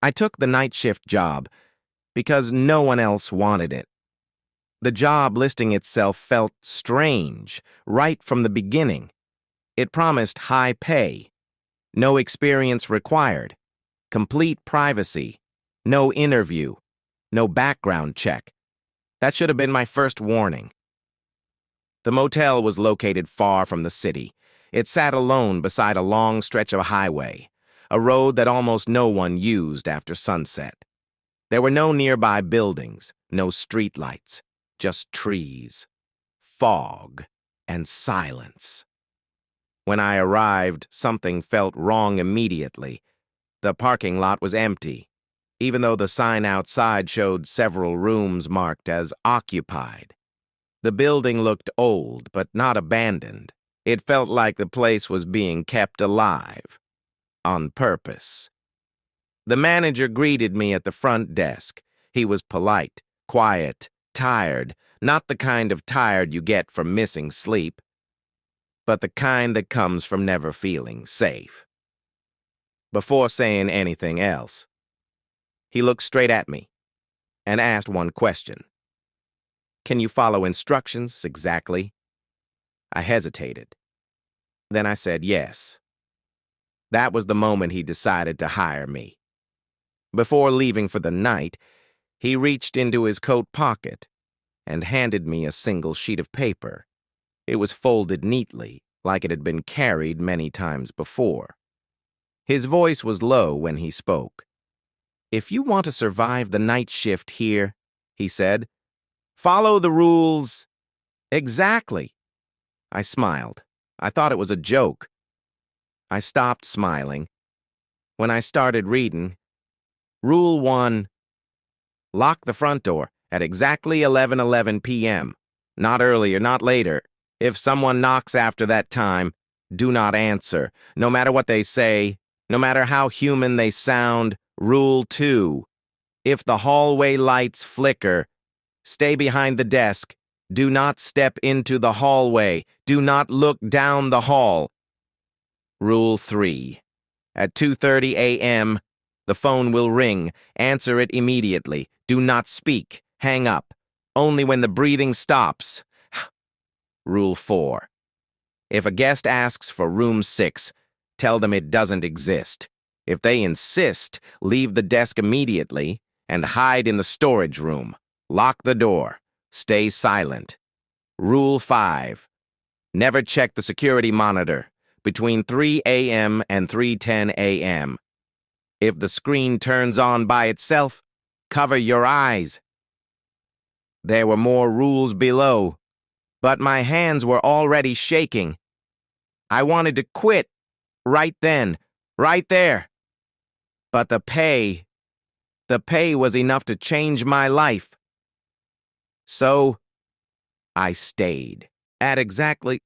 I took the night shift job because no one else wanted it. The job listing itself felt strange right from the beginning. It promised high pay, no experience required, complete privacy, no interview, no background check. That should have been my first warning. The motel was located far from the city. It sat alone beside a long stretch of highway, a road that almost no one used after sunset. There were no nearby buildings, no streetlights, just trees, fog, and silence. When I arrived, something felt wrong immediately. The parking lot was empty, even though the sign outside showed several rooms marked as occupied. The building looked old, but not abandoned. It felt like the place was being kept alive, on purpose. The manager greeted me at the front desk. He was polite, quiet, tired, not the kind of tired you get from missing sleep, but the kind that comes from never feeling safe. Before saying anything else, he looked straight at me and asked one question. "Can you follow instructions exactly?" I hesitated. Then I said yes. That was the moment he decided to hire me. Before leaving for the night, he reached into his coat pocket and handed me a single sheet of paper. It was folded neatly, like it had been carried many times before. His voice was low when he spoke. "If you want to survive the night shift here," he said, "follow the rules." "Exactly." I smiled. I thought it was a joke. I stopped smiling. When I started reading, Rule 1, lock the front door at exactly 11:11 p.m. Not earlier, not later. If someone knocks after that time, do not answer, no matter what they say, no matter how human they sound. Rule 2, if the hallway lights flicker, stay behind the desk. Do not step into the hallway. Do not look down the hall. Rule 3, at 2:30 a.m., the phone will ring. Answer it immediately. Do not speak. Hang up. Only when the breathing stops. Rule 4, if a guest asks for room 6, tell them it doesn't exist. If they insist, leave the desk immediately and hide in the storage room. Lock the door. Stay silent. Rule 5, never check the security monitor between 3 a.m. and 3:10 a.m. If the screen turns on by itself, cover your eyes. There were more rules below, but my hands were already shaking. I wanted to quit right then, right there. But the pay was enough to change my life. So I stayed. At exactly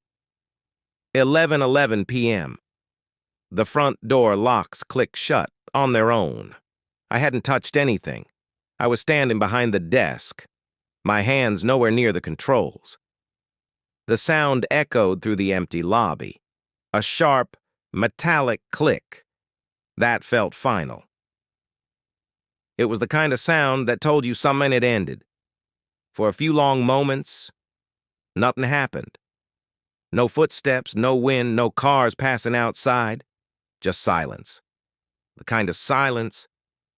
11:11 p.m., the front door locks clicked shut on their own. I hadn't touched anything. I was standing behind the desk, my hands nowhere near the controls. The sound echoed through the empty lobby. A sharp, metallic click. That felt final. It was the kind of sound that told you something had ended. For a few long moments, nothing happened. No footsteps, no wind, no cars passing outside. Just silence. The kind of silence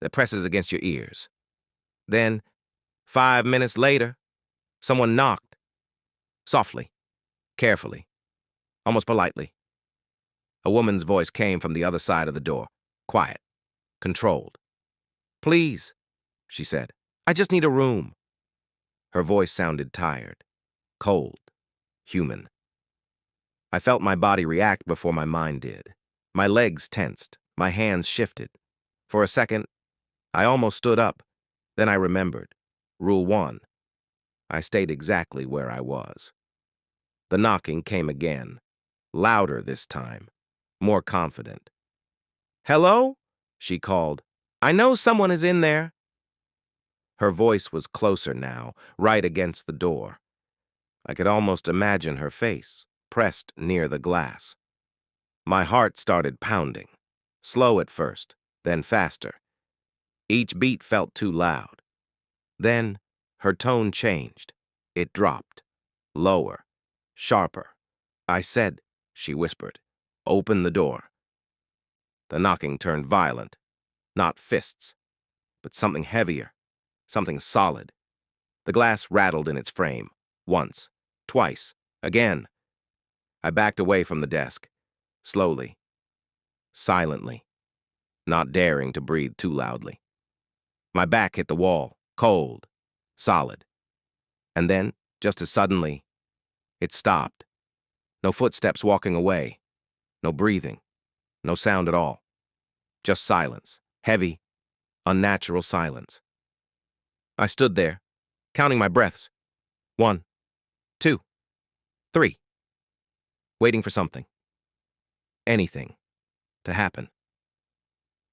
that presses against your ears. Then, 5 minutes later, someone knocked. Softly, carefully, almost politely. A woman's voice came from the other side of the door. Quiet, controlled. "Please," she said, "I just need a room." Her voice sounded tired, cold, human. I felt my body react before my mind did. My legs tensed, my hands shifted. For a second, I almost stood up. Then I remembered. Rule 1. I stayed exactly where I was. The knocking came again, louder this time, more confident. "Hello?" she called. "I know someone is in there." Her voice was closer now, right against the door. I could almost imagine her face, pressed near the glass. My heart started pounding, slow at first, then faster. Each beat felt too loud. Then, her tone changed. It dropped. Lower. Sharper. "I said," she whispered, "open the door." The knocking turned violent. Not fists, but something heavier. Something solid. The glass rattled in its frame. Once. Twice. Again. I backed away from the desk. Slowly. Silently. Not daring to breathe too loudly. My back hit the wall. Cold. Solid. And then, just as suddenly, it stopped. No footsteps walking away. No breathing. No sound at all. Just silence. Heavy, unnatural silence. I stood there, counting my breaths. 1, 2, 3. Waiting for something. Anything. To happen.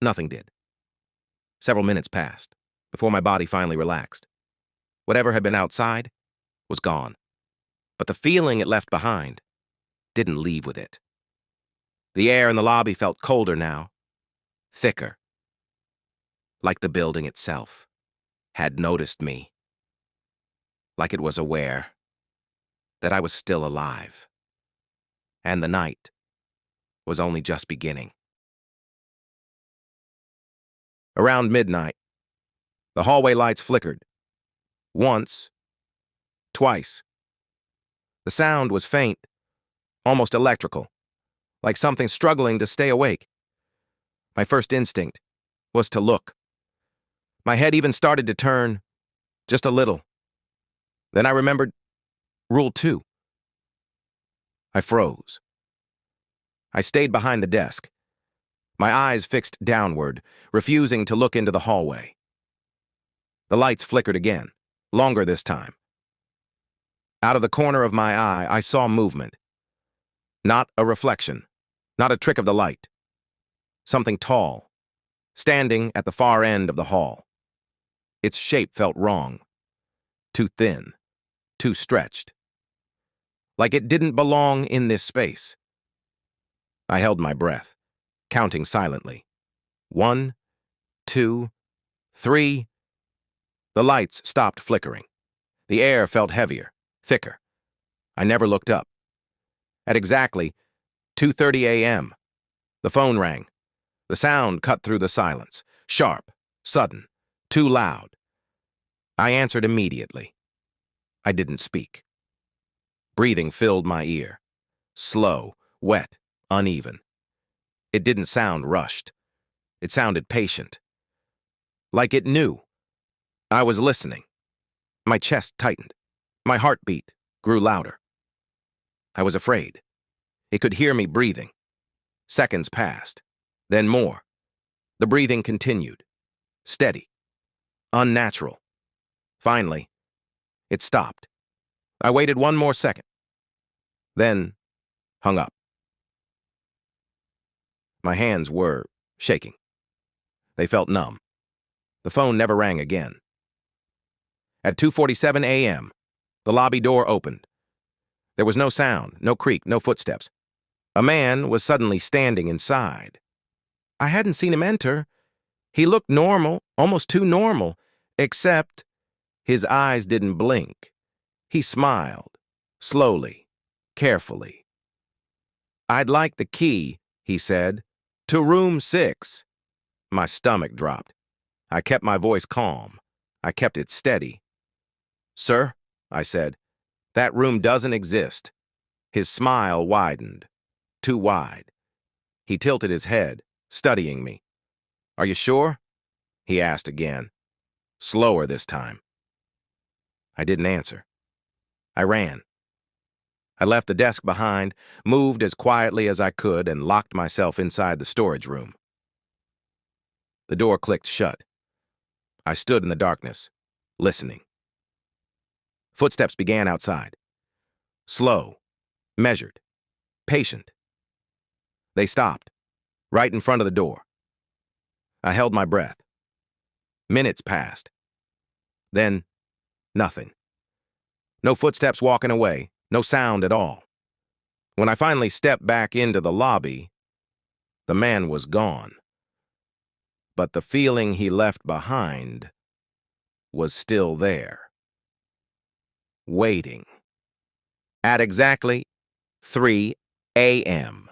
Nothing did. Several minutes passed before my body finally relaxed. Whatever had been outside was gone. But the feeling it left behind didn't leave with it. The air in the lobby felt colder now. Thicker. Like the building itself had noticed me. Like it was aware that I was still alive. And the night was only just beginning. Around midnight, the hallway lights flickered. Once. Twice. The sound was faint, almost electrical, like something struggling to stay awake. My first instinct was to look. My head even started to turn, just a little. Then I remembered Rule 2. I froze. I stayed behind the desk, my eyes fixed downward, refusing to look into the hallway. The lights flickered again, longer this time. Out of the corner of my eye, I saw movement. Not a reflection, not a trick of the light. Something tall, standing at the far end of the hall. Its shape felt wrong. Too thin, too stretched. Like it didn't belong in this space. I held my breath, counting silently. 1, 2, 3. The lights stopped flickering. The air felt heavier, thicker. I never looked up. At exactly 2:30 a.m., the phone rang. The sound cut through the silence, sharp, sudden, too loud. I answered immediately. I didn't speak. Breathing filled my ear. Slow, wet, uneven. It didn't sound rushed. It sounded patient. Like it knew. I was listening. My chest tightened. My heartbeat grew louder. I was afraid. It could hear me breathing. Seconds passed. Then more. The breathing continued. Steady. Unnatural. Finally, it stopped. I waited one more second. Then hung up. My hands were shaking. They felt numb. The phone never rang again. At 2:47 a.m., the lobby door opened. There was no sound, no creak, no footsteps. A man was suddenly standing inside. I hadn't seen him enter. He looked normal, almost too normal, except his eyes didn't blink. He smiled, slowly, carefully. "I'd like the key," he said, "to room 6. My stomach dropped. I kept my voice calm. I kept it steady. "Sir," I said, "that room doesn't exist." His smile widened. Too wide. He tilted his head, studying me. "Are you sure?" he asked again. Slower this time. I didn't answer. I ran. I left the desk behind, moved as quietly as I could, and locked myself inside the storage room. The door clicked shut. I stood in the darkness, listening. Footsteps began outside. Slow, measured, patient. They stopped, right in front of the door. I held my breath. Minutes passed. Then, nothing. No footsteps walking away, no sound at all. When I finally stepped back into the lobby, the man was gone. but the feeling he left behind was still there, waiting. At exactly 3 a.m.,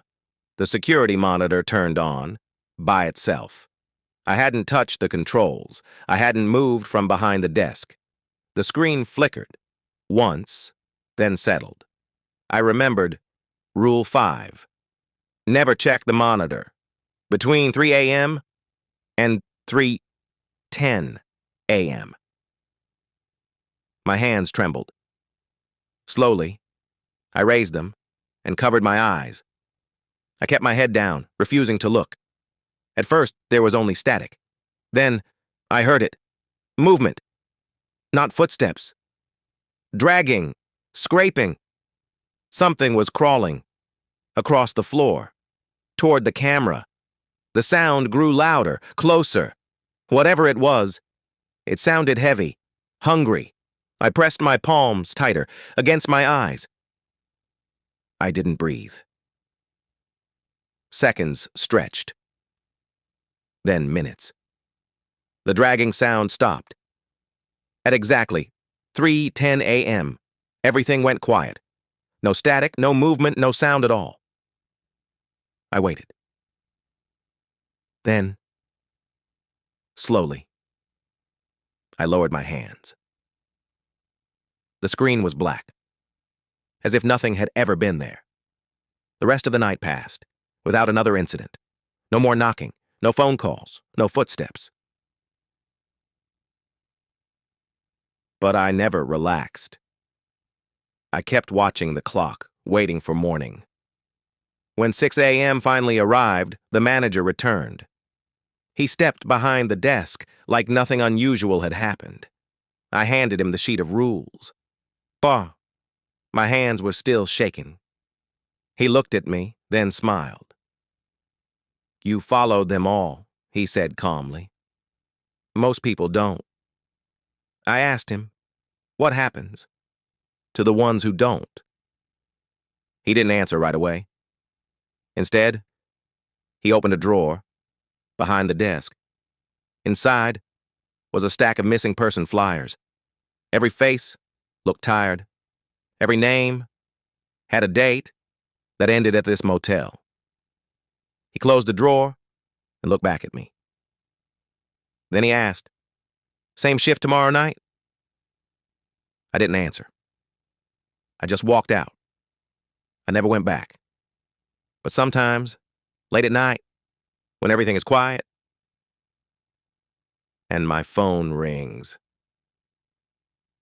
the security monitor turned on by itself. I hadn't touched the controls. I hadn't moved from behind the desk. The screen flickered once, then settled. I remembered Rule 5. Never check the monitor between 3 a.m. and 3:10 a.m. My hands trembled. Slowly, I raised them and covered my eyes. I kept my head down, refusing to look. At first, there was only static. Then, I heard it. Movement. Not footsteps. Dragging. Scraping. Something was crawling across the floor, toward the camera. The sound grew louder, closer. Whatever it was, it sounded heavy, hungry. I pressed my palms tighter against my eyes. I didn't breathe. Seconds stretched. Then minutes. The dragging sound stopped. At exactly 3:10 a.m., everything went quiet. No static, no movement, no sound at all. I waited. Then, slowly, I lowered my hands. The screen was black, as if nothing had ever been there. The rest of the night passed, without another incident. No more knocking, no phone calls, no footsteps. But I never relaxed. I kept watching the clock, waiting for morning. When 6 a.m. finally arrived, the manager returned. He stepped behind the desk like nothing unusual had happened. I handed him the sheet of rules. Bah! My hands were still shaking. He looked at me, then smiled. "You followed them all," he said calmly. "Most people don't." I asked him, "What happens to the ones who don't?" He didn't answer right away. Instead, he opened a drawer behind the desk. Inside was a stack of missing person flyers. Every face looked tired. Every name had a date that ended at this motel. He closed the drawer and looked back at me. Then he asked, "Same shift tomorrow night?" I didn't answer. I just walked out. I never went back. But sometimes, late at night, when everything is quiet, and my phone rings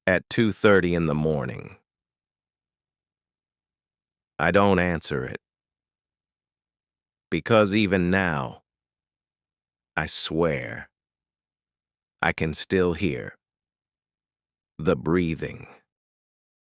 at 2:30 in the morning, I don't answer it. Because even now, I swear, I can still hear the breathing.